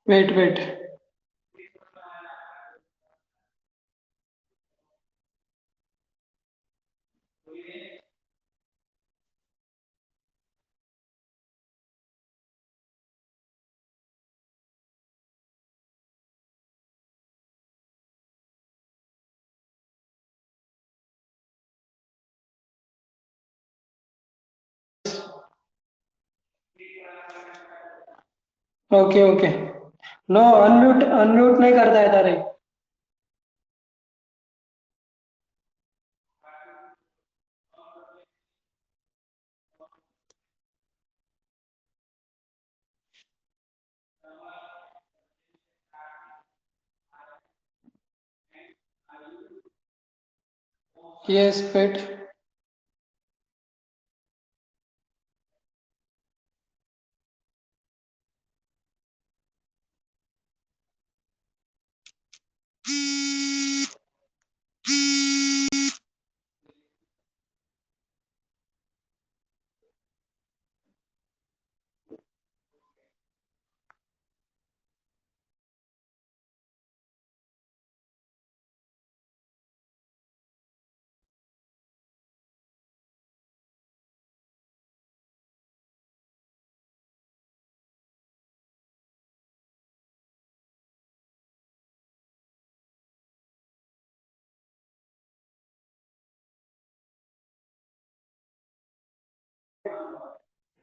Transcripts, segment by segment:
Wait, wait. Okay okay. No, unmute unmute नहीं करता येत रे. Yes, wait.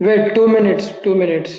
Wait, 2 minutes, 2 minutes.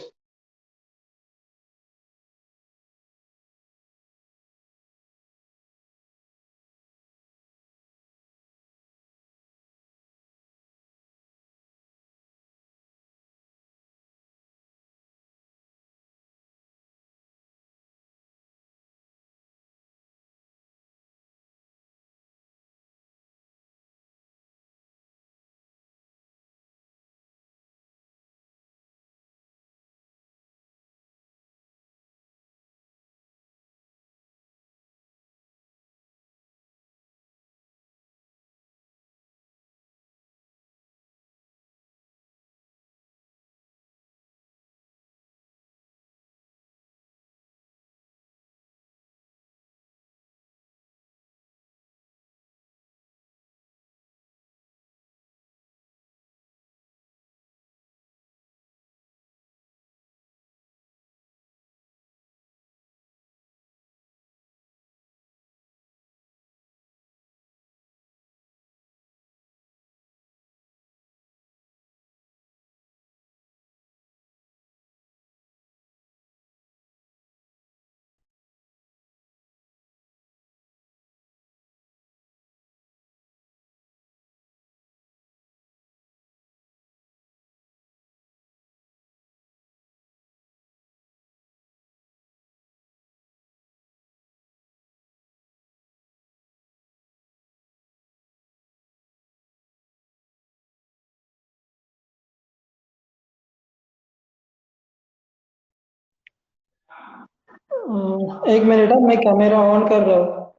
एक मिनट है, मैं कैमरा ऑन कर रहा हूँ.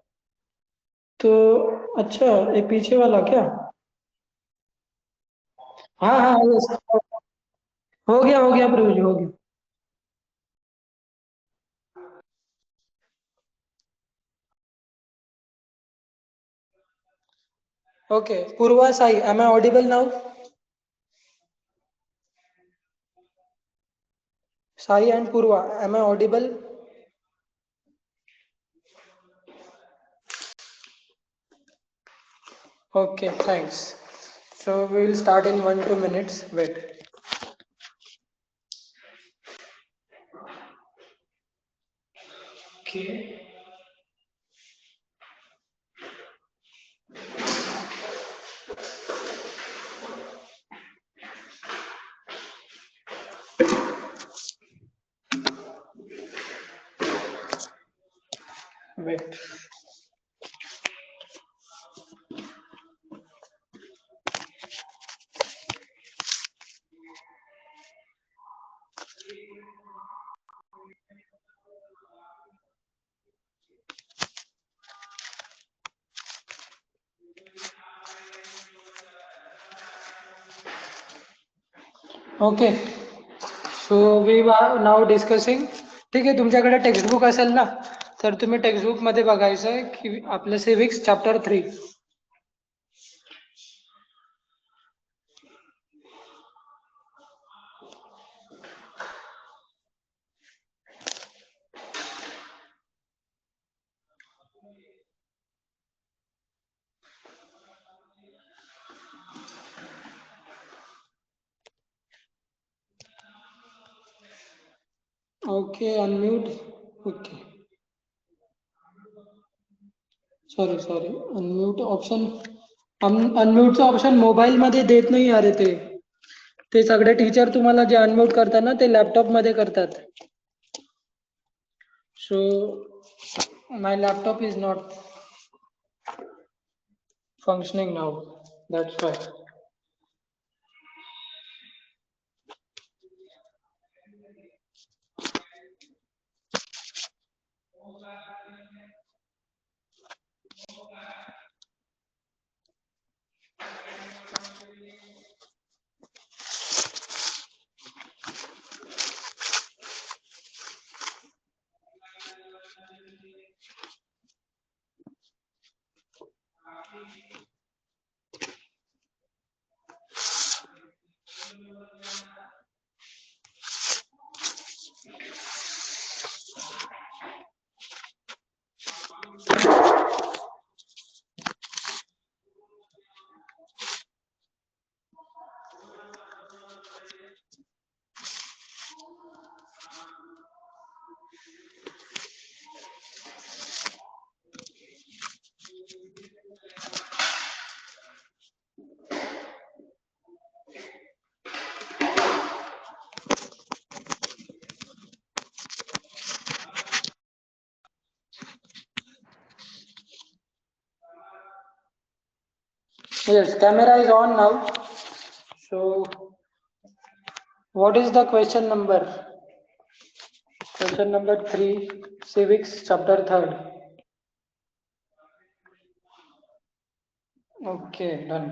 तो अच्छा, ये पीछे वाला क्या? हाँ हाँ, यस. हो गया प्रभु जी, हो गया. Okay, Purva, Sai, am I audible now? Sai and Purva, am I audible? Okay, thanks. So we will start in 1-2 minutes. Wait. Okay. Wait. Okay, so we are now discussing. ठीक आहे, तुमच्याकडे textbook असेल ना, तर तुम्ही textbook मध्ये बघायचं आहे की आपलं civics chapter 3. Okay, unmute. Okay, sorry unmute option, अनम्यूटचं ऑप्शन मोबाईल मध्ये देत नाही अरे. ते सगळे टीचर तुम्हाला जे अनम्यूट करतात ना, ते लॅपटॉप मध्ये करतात. So my laptop is not functioning now, that's why. Yes, camera is on now. So what is the question number? Question number 3, civics chapter 3rd. Okay, done.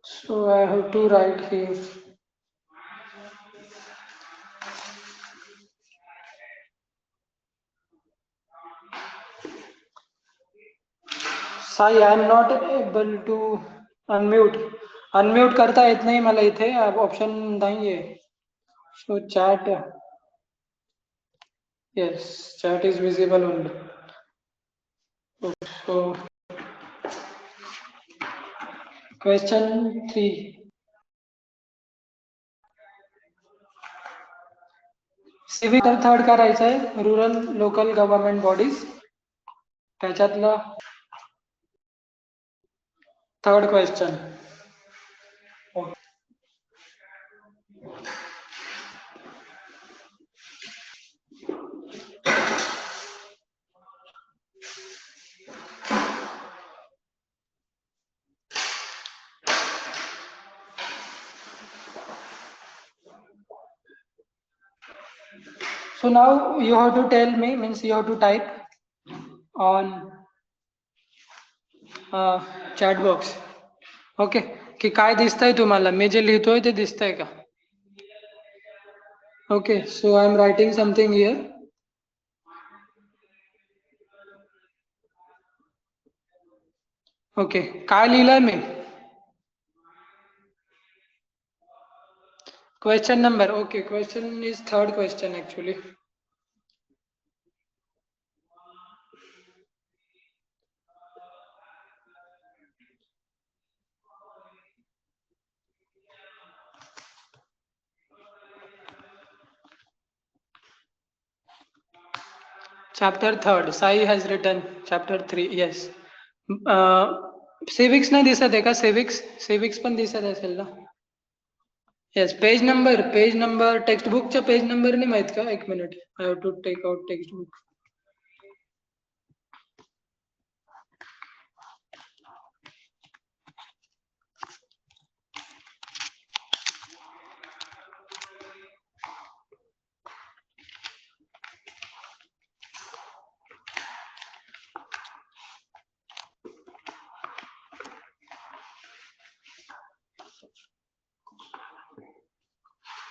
So I have to write here. Sai, I am not able to unmute. Unmute करता येत नाही मला इथे, option नाहीये. So chat, yes, chat is visible only. So question 3. Civic third करायचं आहे, rural local government bodies. त्याच्यातलं third question. So now you have to tell me, means you have to type on chat box. Okay, की काय दिसतंय तुम्हाला, मी जे लिहितोय ते दिसतंय का? Okay, so I am writing something here. Okay, काय लिहिलंय मी? Question number. Okay, question is third question actually. Chapter 3rd, Sai has written chapter 3. Yes. Civics नाही दिसत आहे का? सिविक्स पण दिसत असेल ना? येस, पेज नंबर टेक्स्ट बुकच्या पेज नंबर नाही माहित का? एक मिनिट, I have to take out textbook.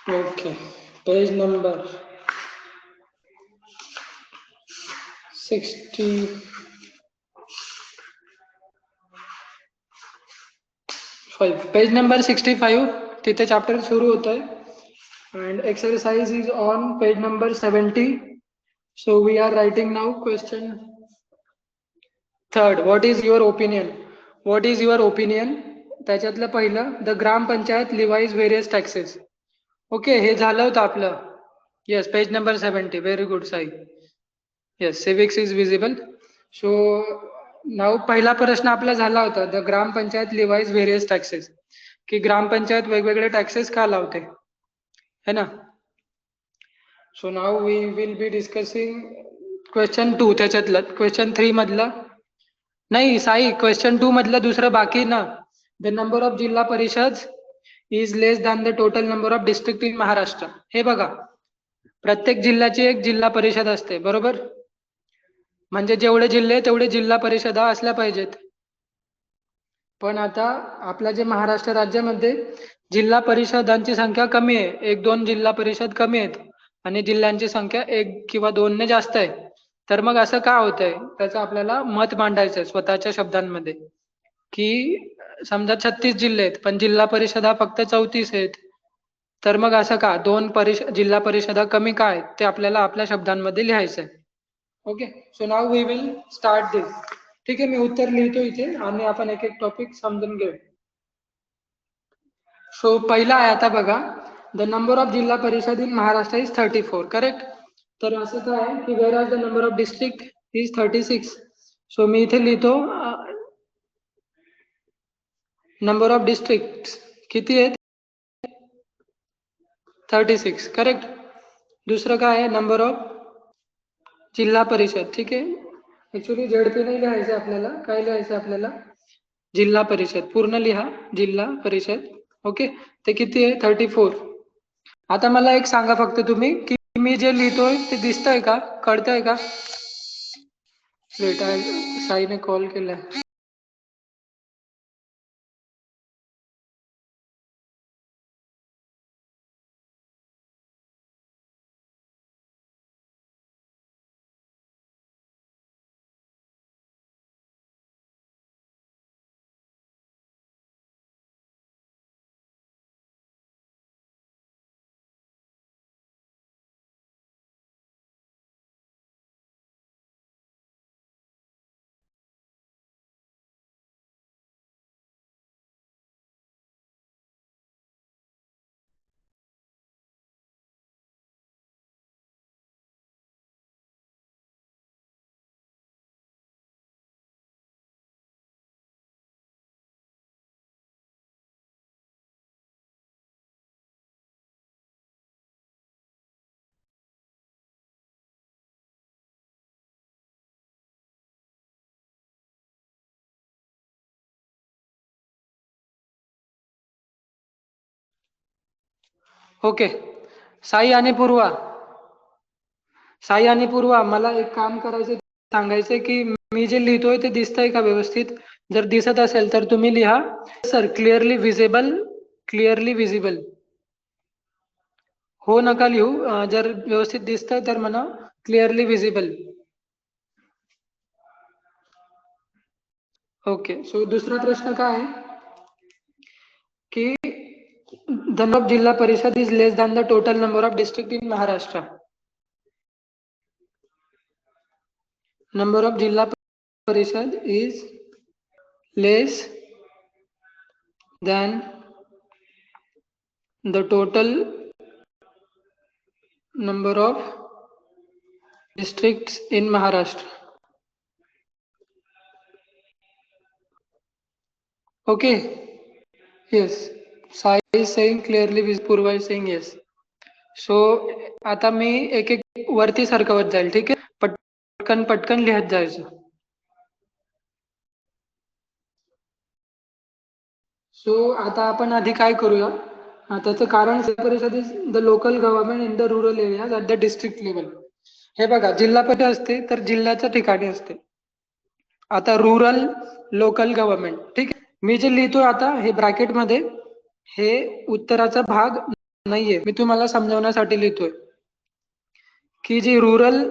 Okay, page number 65. Page number 65 तिथे चॅप्टर सुरू होत आहे and exercise is on page number 70. So we are writing now question third. What is your opinion? What is your opinion? त्याच्यातलं पहिलं, the gram panchayat levies various taxes. Okay, हे झालं होतं आपलं. Yes, page number 70. Very good Sai. Yes, civics is visible. So now पहिला प्रश्न आपला झाला होता, the grampanchayat levies various taxes, की ग्रामपंचायत वेगवेगळे टॅक्सेस का लावते, है ना. So now we will be discussing question 2. त्याच्यातलं क्वेश्चन 3 मधलं नाही साई, क्वेश्चन 2 मधलं दुसरं बाकी ना. द नंबर ऑफ जिल्हा परिषद is less than the total number of district in Maharashtra. हे बघा, प्रत्येक जिल्ह्याची एक जिल्हा परिषद असते, बरोबर. म्हणजे जेवढे जिल्हे तेवढे जिल्हा परिषदा असल्या पाहिजेत. पण आता आपल्या जे महाराष्ट्र राज्यामध्ये जिल्हा परिषदांची संख्या कमी आहे, 1-2 जिल्हा परिषद कमी आहेत आणि जिल्ह्यांची संख्या 1 किंवा 2 ने जास्त आहे. तर मग असं का होतंय, त्याचं आपल्याला मत मांडायचंय स्वतःच्या शब्दांमध्ये, की समजा 36 जिल्हे आहेत पण जिल्हा परिषदा फक्त 34 आहेत. तर मग असं का 2 जिल्हा परिषदा कमी का आहेत, ते आपल्याला आपल्या शब्दांमध्ये लिहायचंय. Okay, so now we will start this. ठीक आहे, मी उत्तर लिहितो इथे आणि आपण एक एक टॉपिक समजून घेऊ. सो पहिला आहे आता बघा, द नंबर ऑफ जिल्हा परिषद इन महाराष्ट्र इज 34. करेक्ट. तर असं काय आहे की where are the number of district is 36. So मी इथे लिहितो नंबर ऑफ डिस्ट्रिक्ट किती आहेत, 36. करेक्ट. दुसरं काय आहे, नंबर ऑफ जिल्हा परिषद. ठीक आहे, ऍक्च्युली झेडपी नाही लिहायचं आपल्याला, काय लिहायचं आपल्याला, जिल्हा परिषद. पूर्ण लिहा, जिल्हा परिषद. ओके, ते किती आहे, 34. आता मला एक सांगा फक्त तुम्ही, की मी जे लिहितोय ते दिसतंय का, कळतंय का. वेट, साईने कॉल केलाय. ओके, साई आणि पूर्वा, साई आणि पूर्वा, मला एक काम करायचं, सांगायचंय की मी जे लिहितोय ते दिसतंय का व्यवस्थित. जर दिसत असेल तर तुम्ही लिहा sir, clearly visible, clearly visible. हो नका लिहू, जर व्यवस्थित दिसतंय तर म्हणा क्लिअरली विजिबल. ओके, सो दुसरा प्रश्न काय आहे की द नंबर ऑफ जिल्हा परिषद is less than the total number of district in Maharashtra. Number of जिल्हा परिषद is less than the total number of districts in Maharashtra. Okay, yes, Sai is saying clearly, Purva is saying yes. So आता मी एक एक वरती सरकवत जाईल. ठीक आहे, पटकन पटकन लिहत जायचं. सो आता आपण आधी काय करूया, त्याचं कारण परिषद is the local government in the rural areas at the district level. हे बघा, जिल्हा परिषद असते तर जिल्ह्याच्या ठिकाणी असते. आता रुरल लोकल गव्हर्नमेंट. ठीक आहे, मी जे लिहितो आता हे ब्रॅकेट मध्ये, हे उत्तराचा भाग नाहीये, मी तुम्हाला समजावण्यासाठी लिहितोय की जी रुरल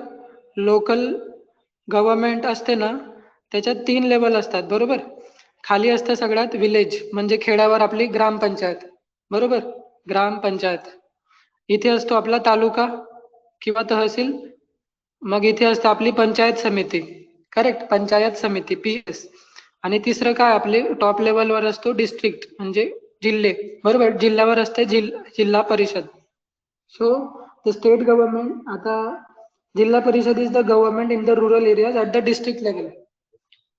लोकल गव्हर्नमेंट असते ना, त्याच्यात 3 लेवल असतात बरोबर. खाली असतं सगळ्यात विलेज म्हणजे खेड्यावर आपली ग्रामपंचायत बरोबर. ग्रामपंचायत इथे असतो आपला तालुका किंवा तहसील. मग इथे असते आपली पंचायत समिती. करेक्ट, पंचायत समिती PS. आणि तिसरं काय आपले टॉप लेवलवर असतो डिस्ट्रिक्ट म्हणजे जिल्हे बरोबर. जिल्ह्यावर असते जिल्हा परिषद. So the state government आता जिल्हा परिषद is the government in the rural areas at the district level.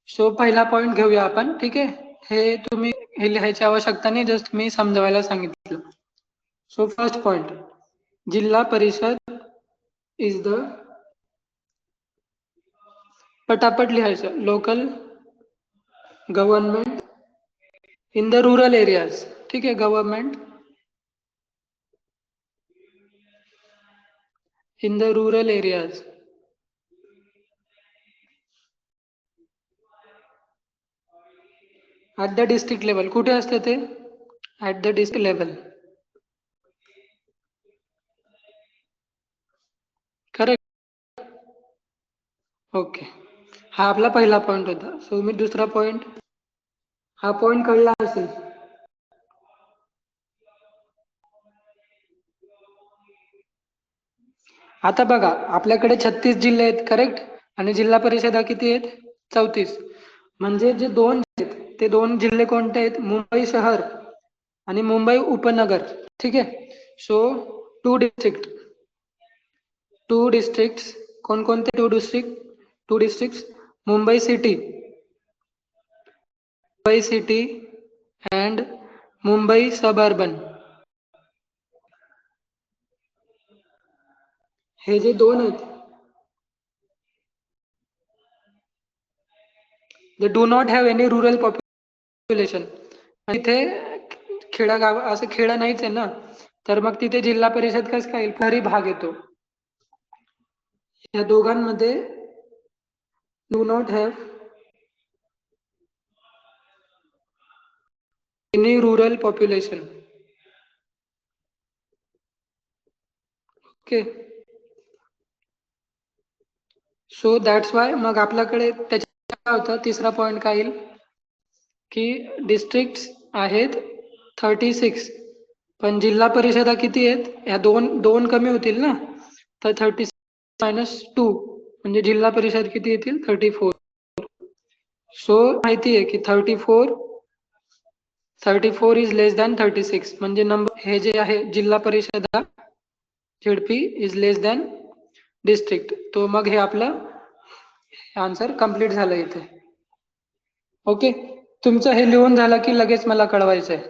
So पहिला पॉईंट घेऊया आपण, ठीक आहे. हे तुम्ही हे लिहायची आवश्यकता नाही, जस्ट मी समजवायला सांगितलं. सो फर्स्ट पॉइंट, जिल्हा परिषद इज द, पटापट लिहायचं, local government in the rural areas. ठीक आहे, government in the rural areas. At the district level कुठे असते ते? At the district level. Correct. Okay, हा आपला पहिला पॉइंट होता. सो मी दुसरा पॉइंट, हा पॉइंट कळला असेल. आता बघा, आपल्याकडे 36 जिल्हे आहेत करेक्ट, आणि जिल्हा परिषदा किती आहेत? 34. म्हणजे जे दोन आहेत ते दोन जिल्हे कोणते आहेत? मुंबई शहर आणि मुंबई उपनगर. ठीक आहे. सो टू डिस्ट्रिक्ट कोणकोणते? Two district Mumbai city, and Mumbai suburban. हे जे दोन आहेत, they do not have any rural population. इथे खेडागाव असं खेडं नाहीच आहे ना, तर मग तिथे जिल्हा परिषद कसं काय? तरी भाग येतो. या दोघांमध्ये do not have any rural population. Okay, so that's why मग आपल्याकडे त्याच्या काय होतं, तिसरा पॉइंट काय येईल की डिस्ट्रिक्ट आहेत 36, पण जिल्हा परिषदा किती आहेत? ह्या दोन दोन कमी होतील ना, तर 36 - 2 म्हणजे जिल्हा परिषद किती येतील? 34. सो माहिती आहे की 34 इज लेस दॅन 36 म्हणजे नंबर हे जे आहे जिल्हा परिषदा ZP is less than district. तो मग हे आपलं आन्सर कम्प्लीट झालं इथे. ओके, तुमचं हे लिहून झालं की लगेच मला कळवायचं आहे.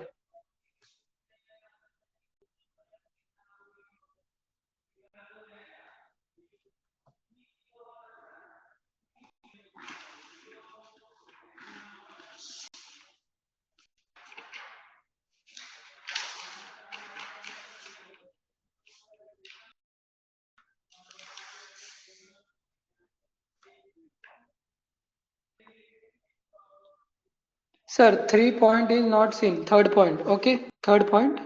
Sir 3 point is not seen. Third point. Okay, third point.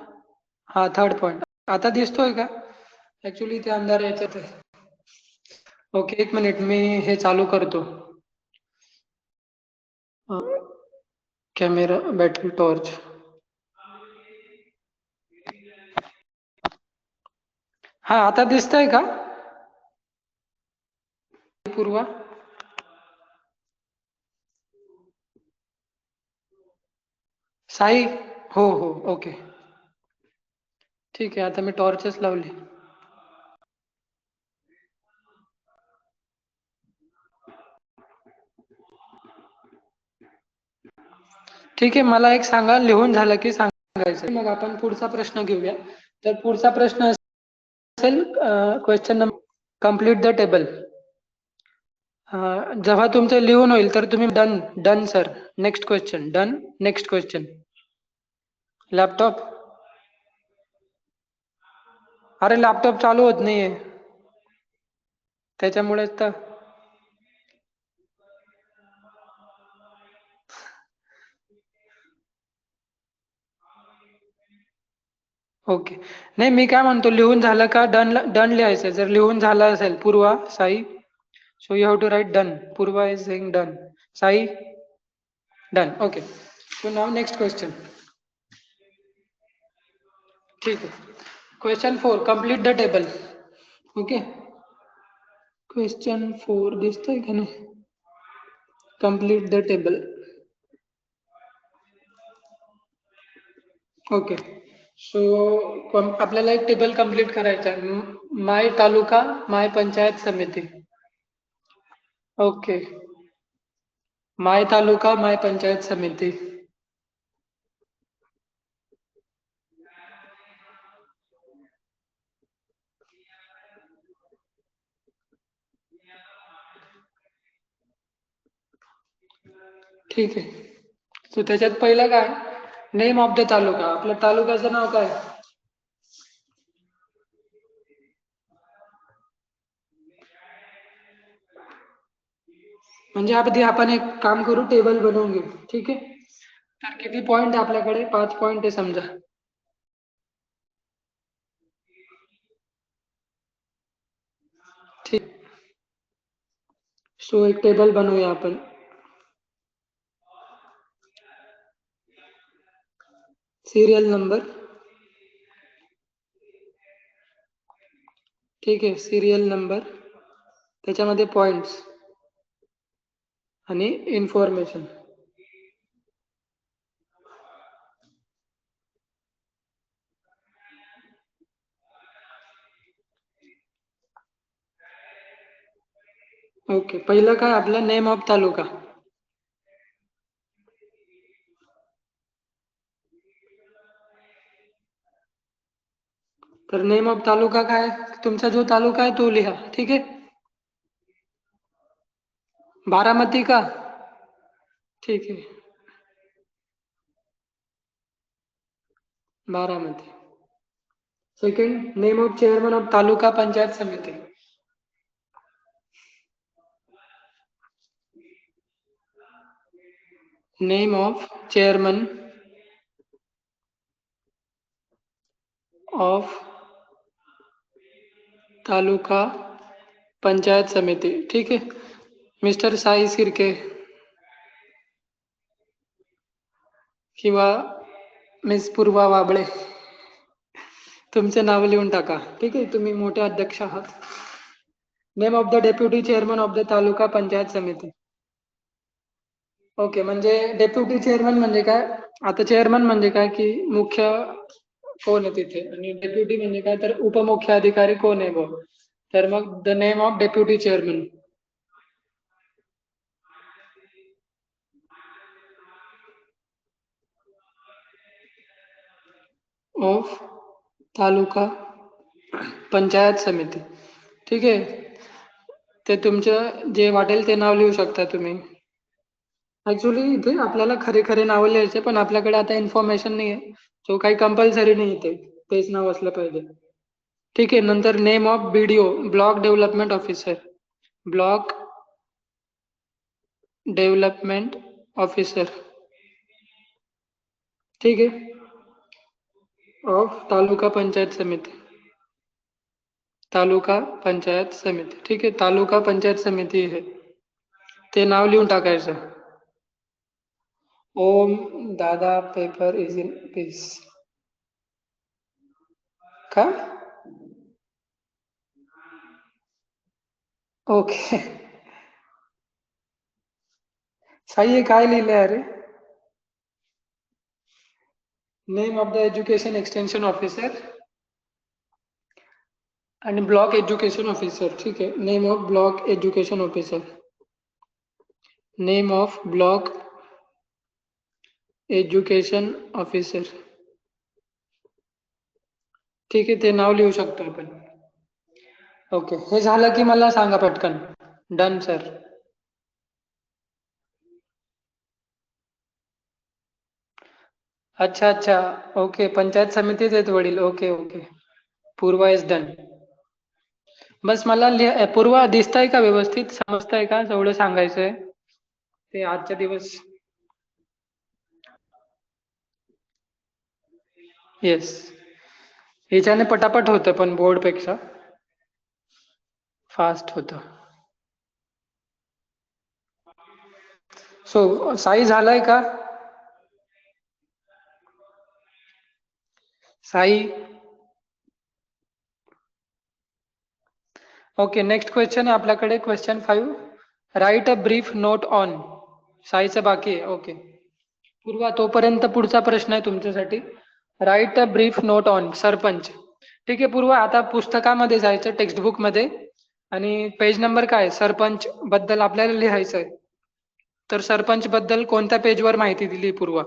हा थर्ड पॉइंट आता दिसतोय का? ऍक्च्युली ते अंधार याच्यात आहे. ओके, एक मिनिट मी हे चालू करतो. Camera, battery, torch. हा आता दिसतंय का पूर्वा? साई, हो हो, ओके ठीक आहे. आता मी टॉर्चच लावली. ठीक आहे, मला एक सांगा, लिहून झालं की सांगायचं, मग आपण पुढचा प्रश्न घेऊया. तर पुढचा प्रश्न असेल question number, complete the table. जेव्हा तुमचं लिहून होईल तर तुम्ही done done sir. Next question, done. Next question. Laptop, अरे लॅपटॉप चालू होत नाहीये त्याच्यामुळेच तर. ओके. नाही मी काय म्हणतो, लिहून झालं का डन डन लिहायचं? जर लिहून झालं असेल Purva, Sai, so you have to write done. Purva is saying done. Sai, done. Okay. So now next question. ठीक आहे. Question 4, complete the table. Okay. Question 4 दिसतंय का नाही? Complete the table. Okay. So आपल्याला एक टेबल कम्प्लीट करायचं आहे. माय तालुका, माय पंचायत समिती. ओके. माय तालुका, माय पंचायत समिती. ठीक आहे. सो त्याच्यात पहिलं काय, नेम ऑफ द तालुका. आपल्या तालुक्याचं नाव काय? म्हणजे आधी आपण एक काम करू, टेबल बनवून घेऊ. ठीक आहे. तर किती पॉइंट आपल्याकडे? 5 पॉइंट आहे समजा. ठीक. सो एक टेबल बनवूया आपण. Serial number. ठीक आहे. सिरियल नंबर, त्याच्यामध्ये पॉइंट्स आणि इन्फॉर्मेशन. ओके. पहिलं काय आपलं, नेम ऑफ तालुका. तर नेम ऑफ तालुका काय, तुमचा जो तालुका आहे तो लिहा. ठीक आहे. बारामती का? ठीक आहे. Baramati. Second, name of chairman of taluka panchayat samiti. Name of chairman of taluka panchayat samiti. ठीक आहे. मिस्टर साई सिरके किंवा मिस पूर्वा वाबळे, तुमचे नाव लिहून टाका. ठीक आहे. तुम्ही मोठे अध्यक्ष आहात. Name of the deputy chairman of the taluka panchayat samiti. Okay. म्हणजे डेप्युटी चेअरमन म्हणजे काय? आता चेअरमन म्हणजे काय की मुख्य कोण आहे तिथे, आणि डेप्युटी म्हणजे काय तर उपमुख्य अधिकारी कोण आहे बघ. तर मग the name of deputy chairman of taluka panchayat samiti. ठीक आहे. ते तुमचं जे वाटेल ते नाव लिहू शकता तुम्ही. ऍक्च्युली इथे आपल्याला खरे खरे नावं लिहायचे, पण आपल्याकडे आता इन्फॉर्मेशन नाही आहे, सो काही कंपल्सरी नाही इथे तेच नाव असलं पाहिजे. ठीक आहे. नंतर name of BDO, block development officer. Block development officer. ठीक आहे. ऑफ तालुका पंचायत समिती. तालुका पंचायत समिती. ठीक आहे. तालुका पंचायत समिती आहे, ते नाव लिहून टाकायचं. ओम दादा पेपर इज इन पीस. का? ओके. साई हे काय लिहिलंय अरे? Name of the education extension officer आणि ब्लॉक एज्युकेशन ऑफिसर. ठीक आहे. Name of block education officer. Name of block education officer. ठीक आहे. ते नाव लिहू शकतो आपण. ओके. हे झालं की मला सांगा पटकन. Done sir. अच्छा अच्छा. ओके. पंचायत समितीत आहेत वडील. Okay okay. Purva is done. बस मला पूर्वा दिसतंय का, व्यवस्थित समजतंय का, एवढं सांगायचंय. ते आजच्या दिवस. येस. याच्याने पटापट होतं पण बोर्ड पेक्षा फास्ट होतं. सो साई झालाय का? साई. ओके, नेक्स्ट क्वेश्चन आहे आपल्याकडे, question 5. Write a brief note on. साईचं बाकी आहे. ओके पूर्वा, तोपर्यंत पुढचा प्रश्न आहे तुमच्यासाठी. Write a brief note on sarpanch. ठीक आहे पूर्वा, आता पुस्तकामध्ये जायचं, टेक्स्ट बुक मध्ये, आणि पेज नंबर काय सरपंच बद्दल आपल्याला लिहायचं आहे. तर सरपंच बद्दल कोणत्या पेजवर माहिती दिली पूर्वा?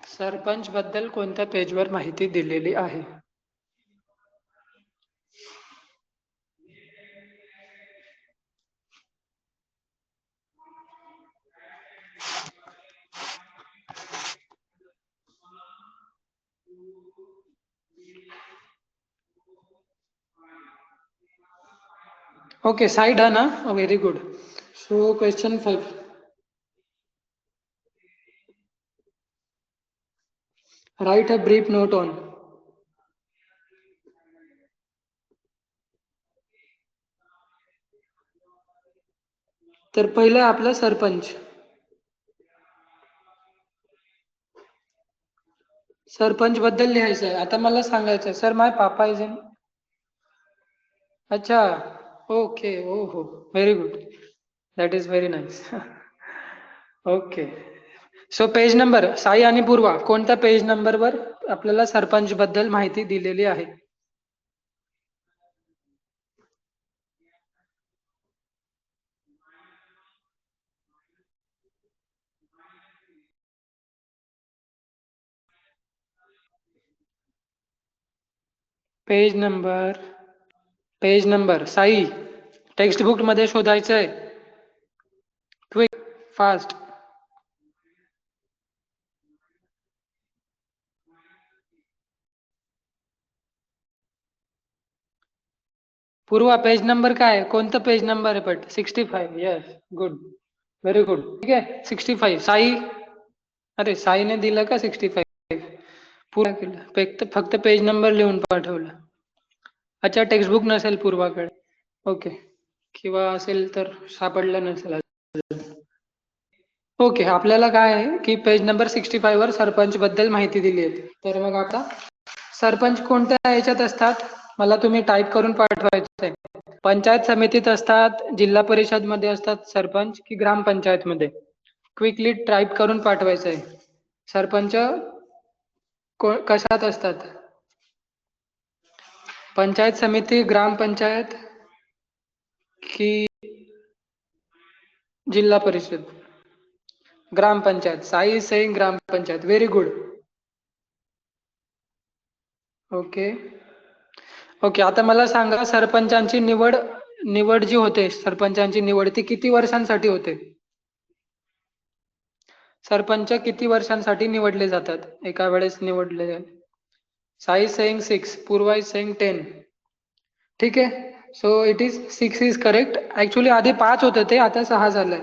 सरपंच बद्दल कोणत्या पेजवर माहिती दिलेली आहे? ओके, साई डन ना, very good. So question 5. Write a brief note on. तर पहिलं आपलं सरपंच. सरपंच बद्दल लिहायचं आहे. आता मला सांगायचं sir, my papa is in. अच्छा, ओके, ओ हो, very good, that is very nice. Okay, so page number, Sai आणि पूर्वा, कोणत्या पेज नंबरवर आपल्याला सरपंच बद्दल माहिती दिलेली आहे? Page number, page number Sai, textbook मध्ये शोधायचं आहे. Quick, fast. Purva, page number काय, कोणतं पेज नंबर आहे? पण 65. Yes, good, very good. ठीक आहे, 65. साई, अरे साईने दिलं का 65? पूर्ण केलं, फक्त पेज नंबर लिहून पाठवलं. अच्छा, टेक्स्ट बुक नसेल पूर्वाकडे. ओके, किंवा असेल तर सापडलं नसेल. ओके, आपल्याला काय आहे की पेज नंबर 65 वर सरपंच बद्दल माहिती दिली आहे. तर मग आता सरपंच कोणत्या याच्यात असतात, मला तुम्ही टाईप करून पाठवायचं आहे. पंचायत समितीत असतात, जिल्हा परिषद मध्ये असतात सरपंच, की ग्रामपंचायत मध्ये? क्विकली टाईप करून पाठवायचं आहे. सरपंच कशात असतात? पंचायत समिती, ग्रामपंचायत की जिल्हा परिषद? ग्रामपंचायत. साई सेइंग ग्रामपंचायत, व्हेरी गुड. ओके ओके, आता मला सांगा, सरपंचांची निवड निवड जी होते, सरपंचांची निवड ती किती वर्षांसाठी होते? सरपंच किती वर्षांसाठी निवडले जातात, एका वेळेस निवडले जातात? Sai saying 6, Purva is saying 10. ठीक आहे, so it is 6 is correct. Actually आधी 5 होते ते, आता 6 झालंय.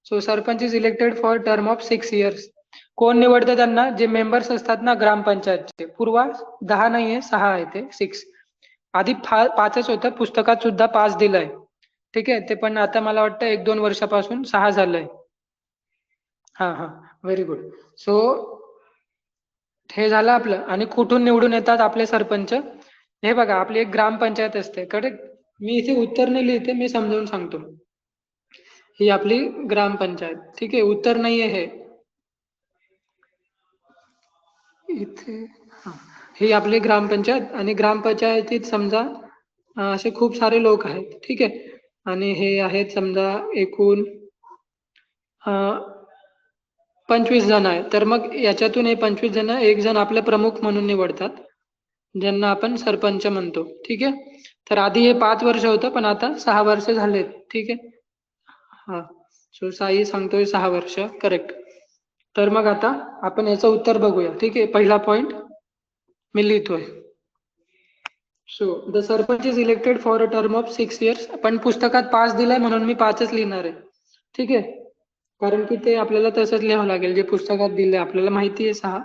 So sarpanch is elected for term of 6 years. कोण निवडते त्यांना? जे मेंबर्स असतात ना ग्रामपंचायतचे. पूर्वा, 10 नाहीये, 6 आहे ते, 6. आधी 5च होतं, पुस्तकात सुद्धा 5 दिलंय. ठीक आहे, ते पण आता मला वाटतं 1-2 वर्षापासून 6 झालंय. हा हा, व्हेरी गुड. सो हे झालं आपलं. आणि कुठून निवडून येतात आपले सरपंच? हे बघा, आपली एक ग्रामपंचायत असते, करेक्ट. मी इथे उत्तर नाही लिहिते, मी समजावून सांगतो. ही आपली ग्रामपंचायत, ठीक आहे, उत्तर नाहीये हे इथे. हा, ही आपली ग्रामपंचायत, आणि ग्रामपंचायतीत समजा असे खूप सारे लोक आहेत, ठीक आहे. आणि हे आहेत समजा एकूण 25 जण आहेत. तर मग याच्यातून हे 25 जण, एक जण आपले प्रमुख म्हणून निवडतात, ज्यांना आपण सरपंच म्हणतो. ठीक आहे, तर आधी हे 5 वर्ष होतं, पण आता 6 वर्ष झालेत. ठीक आहे, हा. सो साई सांगतोय 6 वर्ष, करेक्ट. तर मग आता आपण याचं उत्तर बघूया. ठीक आहे, पहिला पॉइंट मी लिहितोय. So the sarpanch is elected for a term of 6 years. पण पुस्तकात 5 दिलाय म्हणून मी 5च लिहिणार आहे. ठीक आहे, कारण की ते आपल्याला तसंच लिहावं लागेल जे पुस्तकात दिले. आपल्याला माहिती आहे 6.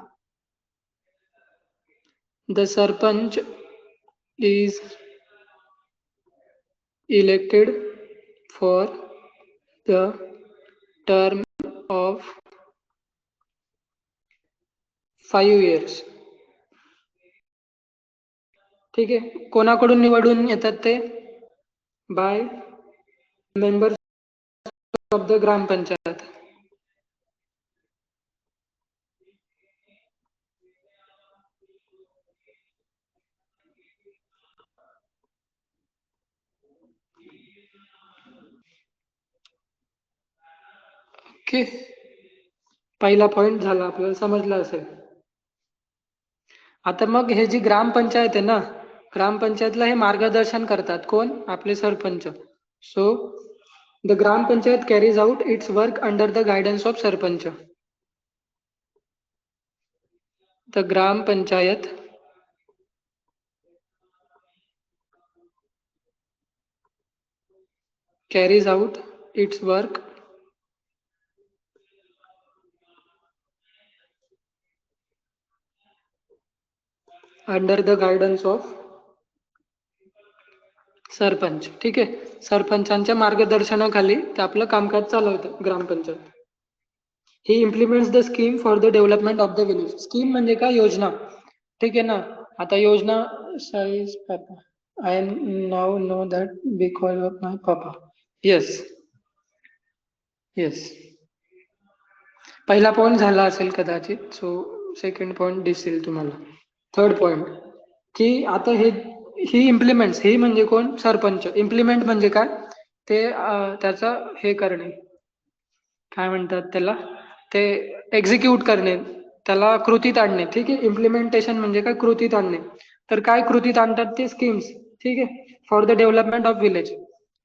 The sarpanch is elected for the term of 5 years. ठीक आहे, कोणाकडून निवडून येतात ते? By members of the gram panchayat. Okay, पहिला पॉइंट झाला, आपल्याला समजलं असेल. आता मग हे जी ग्रामपंचायत आहे ना, ग्रामपंचायतला हे मार्गदर्शन करतात कोण? आपले sarpanch. So the grampanchayat carries out its work under the guidance of sarpanch. The grampanchayat carries out its work under the guidance of sarpanch. ठीक आहे, सरपंचांच्या मार्गदर्शनाखाली ते आपलं कामकाज चालवतं grampanchayat. He implements the scheme for the development of the village. Scheme म्हणजे काय? योजना. ठीक आहे ना, आता योजना Sai's papa. I now know that because of my papa. Yes yes, पहिला पॉइंट झाला असेल कदाचित, सो सेकंड पॉइंट दिसेल तुम्हाला. थर्ड पॉइंट की आता हे ही इम्प्लिमेंट्स, ही म्हणजे कोण? सरपंच. इम्प्लिमेंट म्हणजे काय? ते त्याचा हे करणे, काय म्हणतात त्याला, ते एक्झिक्यूट करणे, त्याला कृतीत आणणे. ठीक आहे, इम्प्लिमेंटेशन म्हणजे काय? कृतीत आणणे. तर काय कृतीत आणतात ते? स्कीम्स. ठीक आहे, for the development of village.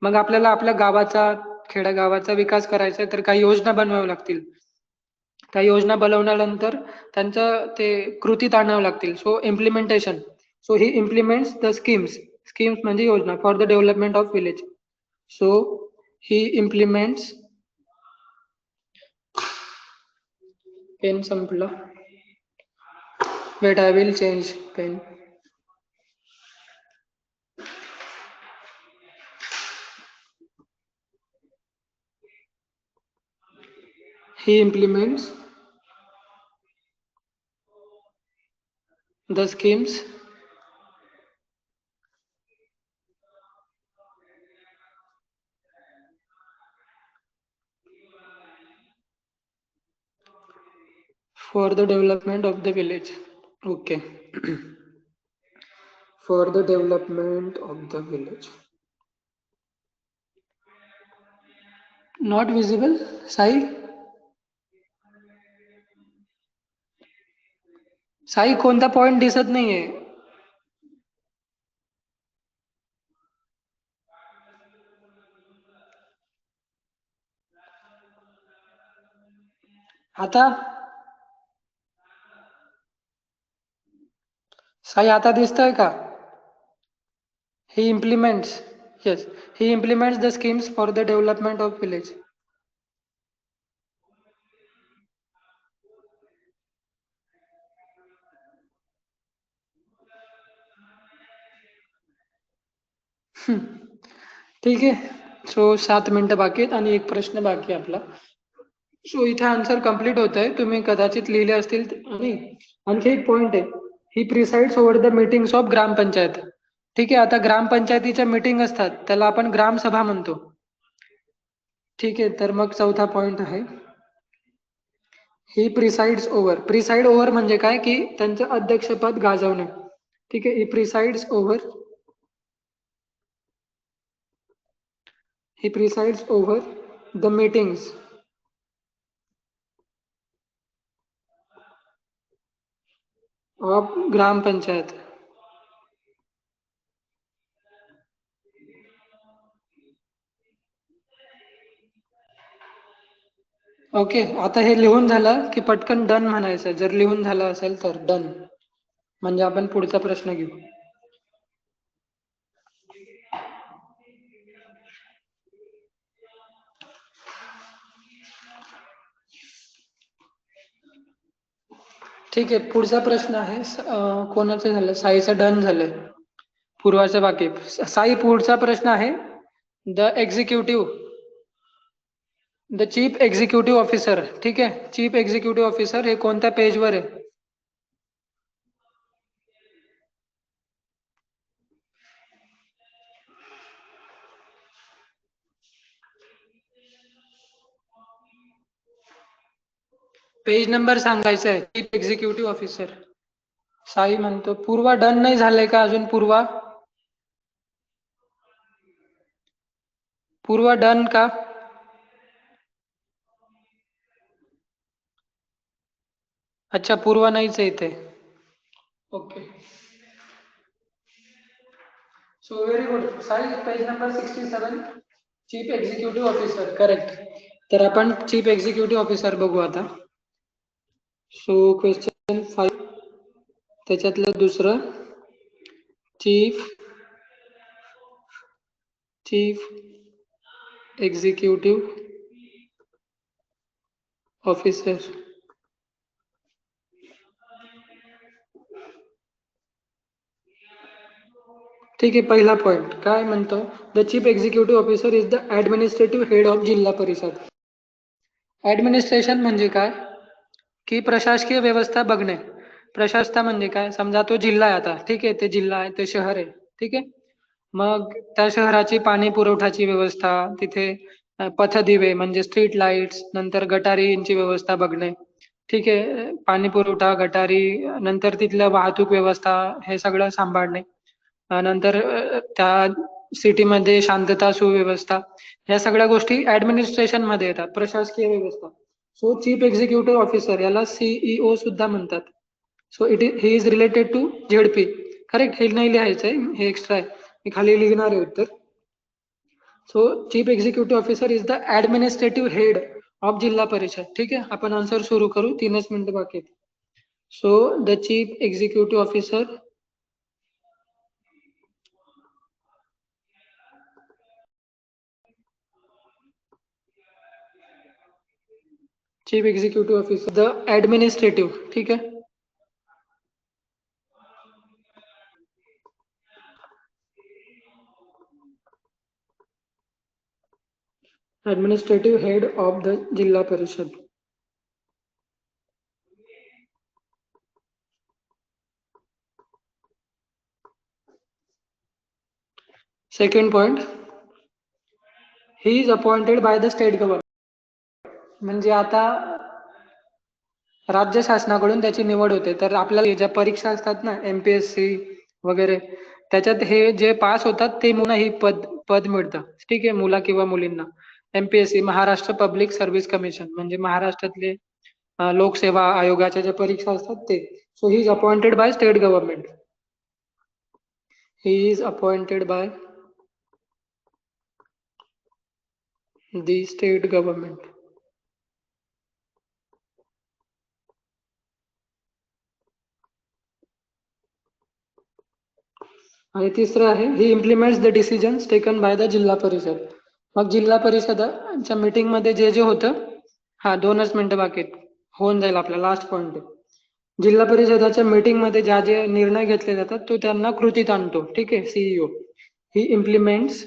मग आपल्याला आपल्या गावाचा, खेड्यागावाचा विकास करायचा आहे तर काही योजना बनवाव्या लागतील. त्या योजना बनवल्यानंतर त्यांचं ते कृतीत आणावं लागतील. So implementation. So he implements the schemes. Schemes म्हणजे योजना for the development of village. So he implements, pen संपला, wait I will change pen. He implements the schemes for the development of the village. Okay. For the development of the village. Not visible, Sai? Sai, कोणता point दिसत नाहीये? आता साई, आता दिसतोय का? He implements, yes, he implements the schemes for the development of village. ठीक आहे, so 7 मिनिटं बाकी आहेत आणि एक प्रश्न बाकी आहे आपला. सो इथे आन्सर कम्प्लीट होत आहे. तुम्ही कदाचित लिहिले असतील. आणि आणखी एक पॉइंट आहे, he presides over the meetings of grampanchayat. ठीक आहे, आता ग्रामपंचायतीच्या मीटिंग असतात त्याला आपण ग्रामसभा म्हणतो. ठीक आहे, तर मग चौथा पॉइंट आहे, he presides over. Presides over म्हणजे काय? की त्यांचं अध्यक्षपद गाजवणे. ठीक आहे, he presides over, he presides over the meetings of grampanchayat. Okay, आता हे लिहून झालं की पटकन डन म्हणायचं. जर लिहून झालं असेल तर डन, म्हणजे आपण पुढचा प्रश्न घेऊ. ठीक आहे, पुढचा प्रश्न आहे कोणाचं झालं? साईचं डन झालंय, पूर्वाचं बाकी. साई, पुढचा प्रश्न आहे, the executive the chief executive officer, ठीक आहे, चीफ एक्झिक्युटिव्ह ऑफिसर हे कोणत्या पेजवर आहे? पेज नंबर सांगायचा आहे, चीफ एक्झिक्युटिव्ह ऑफिसर. साई म्हणतो पूर्वा डन नाही झालंय का अजून? पूर्वा डन का? अच्छा, पूर्वा नाहीच आहे इथे. Okay, so very good Sai, page number 67, chief executive officer, correct. तर आपण चीफ एक्झिक्युटिव्ह ऑफिसर बघू आता. सो क्वेश्चन 5, त्याच्यातलं दुसरं, चीफ एक्झिक्युटिव्ह ऑफिसर. ठीक आहे, पहिला पॉइंट काय म्हणतो? The chief executive officer is the administrative head of जिल्हा परिषद. ऍडमिनिस्ट्रेशन म्हणजे काय? की प्रशासकीय व्यवस्था बघणे. प्रशासता म्हणजे काय? समजा तो जिल्हा आहे आता, ठीक आहे, ते जिल्हा आहे, ते शहर आहे, ठीक आहे. मग त्या शहराची पाणी पुरवठ्याची व्यवस्था, तिथे पथदिवे म्हणजे स्ट्रीट लाईट्स, नंतर गटारींची व्यवस्था बघणे, ठीक आहे, पाणी पुरवठा, गटारी, नंतर तिथलं वाहतूक व्यवस्था, हे सगळं सांभाळणे. नंतर त्या सिटीमध्ये शांतता, सुव्यवस्था, या सगळ्या गोष्टी ऍडमिनिस्ट्रेशन मध्ये येतात, प्रशासकीय व्यवस्था. सो चीफ एक्झिक्युटिव्ह ऑफिसर याला सीईओ सुद्धा म्हणतात. So he is related to ZP. Correct, हे नाही लिहायचंय, हे एक्स्ट्रा आहे, मी खाली लिहिणार आहे उत्तर. So chief executive officer is the administrative head of जिल्हा परिषद. ठीक आहे, आपण आन्सर सुरू करू, 3च मिनिटं बाकी आहेत. So the chief executive officer chief executive officer the administrative, ठीक आहे. Administrative head of the Zilla परिषद. Second point, he is appointed by the state government. म्हणजे आता राज्य शासनाकडून त्याची निवड होते. तर आपल्याला ज्या परीक्षा असतात ना, MPSC वगैरे, त्याच्यात हे जे पास होतात ते मुलं ही पद मिळतं, ठीक आहे, मुला किंवा मुलींना. MPSC, Maharashtra public service commission, म्हणजे महाराष्ट्रातले लोकसेवा आयोगाच्या ज्या परीक्षा असतात ते. So he is appointed by state government. He is appointed by the state government. आणि तिसरं आहे, he implements the decisions taken by the Zilla Parishad. मग जिल्हा परिषदच्या मीटिंग मध्ये जे जे होतं, 2च मिनिटं बाकी आहेत, होऊन जाईल आपला लास्ट पॉइंट आहे. जिल्हा परिषदाच्या मीटिंग मध्ये ज्या जे निर्णय घेतले जातात तो त्यांना कृतीत आणतो, ठीक आहे, CEO. He implements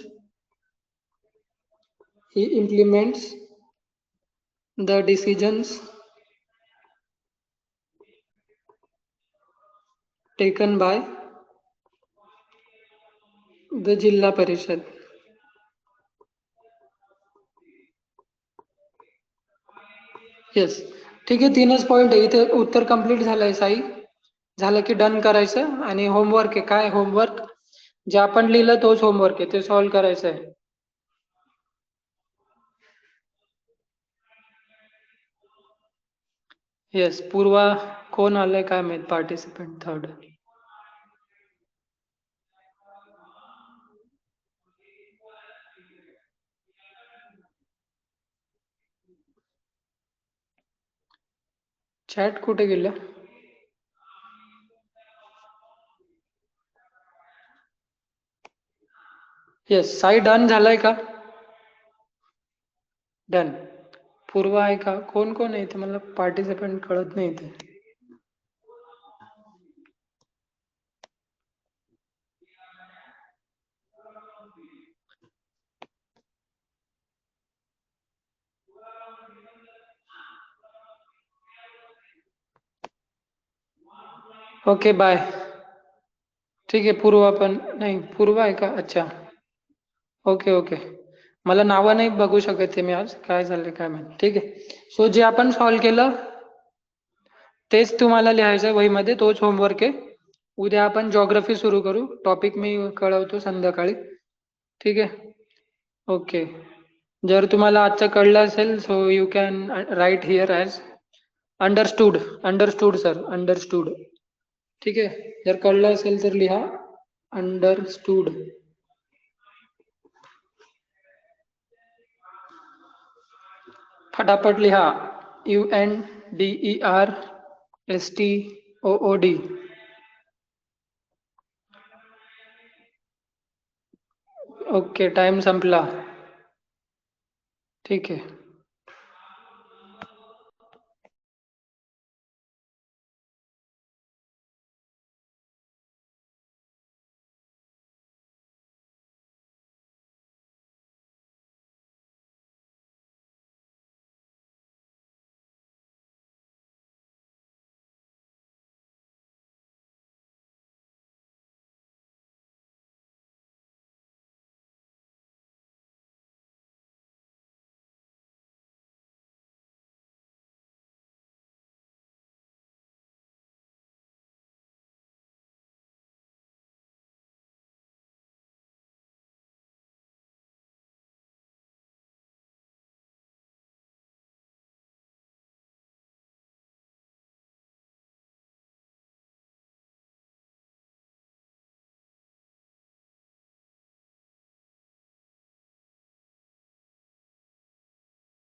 the decisions taken by the Zilla परिषद. येस, ठीक आहे, 3च पॉइंट आहे इथे. उत्तर कंप्लीट झालंय साई. झालं की डन करायचं. आणि होमवर्क आहे. काय होमवर्क? जे आपण लिहिलं तोच होमवर्क आहे, ते सॉल्व्ह करायचं आहे. येस, पूर्वा कोण आलंय काय माहित, पार्टिसिपेंट 3rd. चॅट कुठे गेलं? येस, साई डन झालाय का? डन. पूर्वा आहे का? कोण कोण आहे इथे? मला पार्टिसिपेंट कळत नाही इथे. Okay bye. ठीक आहे. पूर्वा पण नाही, पूर्वा आहे का? अच्छा. Okay okay. मला नावं नाही बघू शकत आहे मी आज, काय झालं काय माहिती. ठीक आहे. सो जे आपण सॉल्व केलं तेच तुम्हाला लिहायचं आहे वहीमध्ये, तोच होमवर्क आहे. उद्या आपण जॉग्रफी सुरू करू. टॉपिक मी कळवतो संध्याकाळी. ठीक आहे. ओके. जर तुम्हाला आजचं कळलं असेल so you can write here as understood. Understood sir, understood. ठीक आहे. जर कळलं असेल तर लिहा अंडरस्टूड. फटाफट लिहा. UNDERSTOOD. ओके. टाइम संपला. ठीक आहे.